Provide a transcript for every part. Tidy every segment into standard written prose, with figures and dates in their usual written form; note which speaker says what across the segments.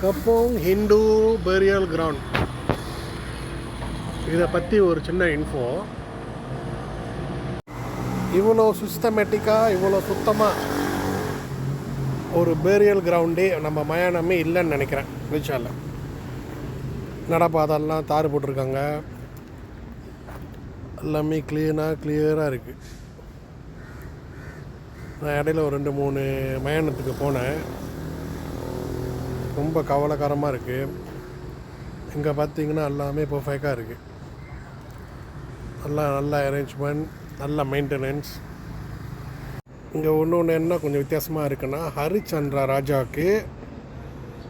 Speaker 1: Kampung Hindu Ferial ground. இதை பற்றி ஒரு சின்ன இன்ஃபோ. இவ்வளோ சிஸ்டமேட்டிக்காக இவ்வளோ சுத்தமாக ஒரு பேரியல் கிரவுண்டே நம்ம மயானமே இல்லைன்னு நினைக்கிறேன். மலேசியாவில் நடப்பாதெல்லாம் தார் போட்டிருக்காங்க, எல்லாமே கிளியராக இருக்குது. நான் இடையில ஒரு 2-3 மயானத்துக்கு போனேன். ரொம்ப கவலைக்காரமாக இருக்குது. இங்கே பார்த்தீங்கன்னா எல்லாமே பர்ஃபெக்டாக இருக்குது. நல்ல அரேஞ்ச்மெண்ட், நல்ல மெயின்டெனன்ஸ். இங்கே ஒன்று என்ன கொஞ்சம் வித்தியாசமாக இருக்குன்னா, ஹரிச்சந்திர ராஜாவுக்கு,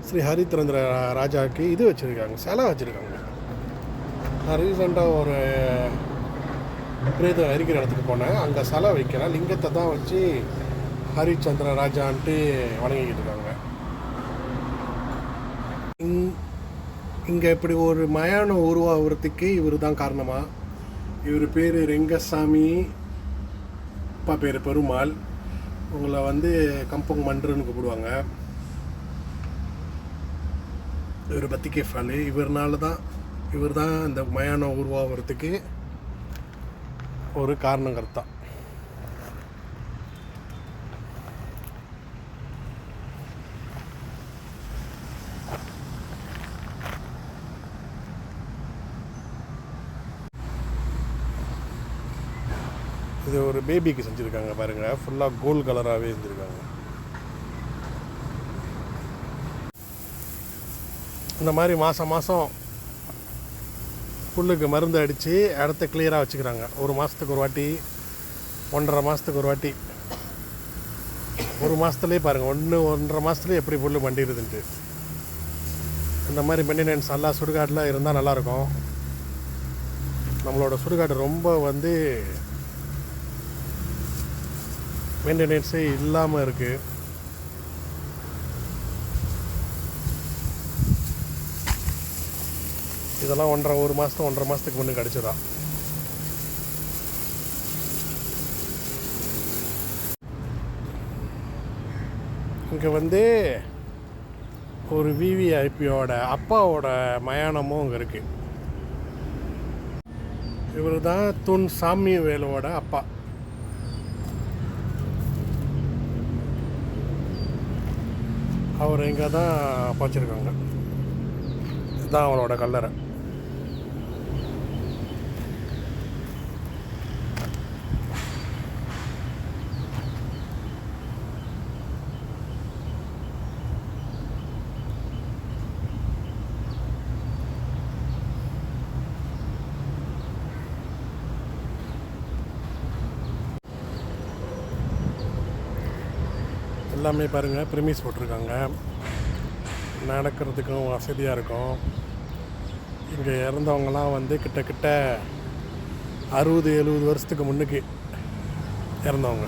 Speaker 1: ஸ்ரீ ஹரிச்சந்திர ராஜாவுக்கு இது வச்சுருக்காங்க, சிலை வச்சுருக்காங்க. நான் ரீசெண்டாக ஒரு பிரேதம் எரிக்கிற இடத்துக்கு போனேன். அங்கே சிலை வைக்கல, லிங்கத்தை தான் வச்சு ஹரிச்சந்திர ராஜான்ட்டு வணங்கிக்கிட்டு இருக்காங்க. இங்கே இப்படி ஒரு மயானம் உருவாகிறதுக்கு இவர் தான் காரணமாக. இவர் பேர் ரெங்கசாமி, அப்பா பேர் பெருமாள். உங்களை கம்பங் மன்றுன்னு கூப்பிடுவாங்க. இவர் பத்திகே ஃபாலு. இவர் தான் இந்த மயானம் உருவாகிறதுக்கு ஒரு காரணங்கர்த்தா. இது ஒரு பேபிக்கு செஞ்சுருக்காங்க பாருங்கள், ஃபுல்லாக கோல்டு கலராகவே செஞ்சுருக்காங்க. இந்த மாதிரி மாதம் புல்லுக்கு மருந்து அடித்து இடத்த கிளியராக வச்சுக்கிறாங்க. 1 மாதத்துக்கு ஒரு வாட்டி, 1.5 மாதத்துக்கு ஒரு வாட்டி. 1 மாதத்துலேயே பாருங்கள், 1.5 மாதத்துலேயே எப்படி புல் மண்டிடுதுன்ட்டு. இந்த மாதிரி மெயின்டெனன்ஸ் நல்லா சுடுகாட்டில் இருந்தால் நல்லாயிருக்கும். நம்மளோட சுடுகாடு ரொம்ப மெயின்டெனன்ஸே இல்லாமல் இருக்குது. இதெல்லாம் 1.5 மாதத்துக்கு முன்னே கிடச்சிடா. இங்கே ஒரு விவிஐபியோட அப்பாவோட மயானமும் இங்கே இருக்குது. இவர் தான் துன் சாமிவேலோட அப்பா. அவர் இங்கே தான் வச்சுருக்காங்க. இதுதான் அவரோட கல்லறை. எல்லாமே பாருங்கள், ப்ரிமிஸ் போட்டிருக்காங்க. நடக்கிறதுக்கும் வசதியாக இருக்கும். இங்கே இறந்தவங்கலாம் கிட்டத்தட்ட 60-70 வருஷத்துக்கு முன்னுக்கு இறந்தவங்க.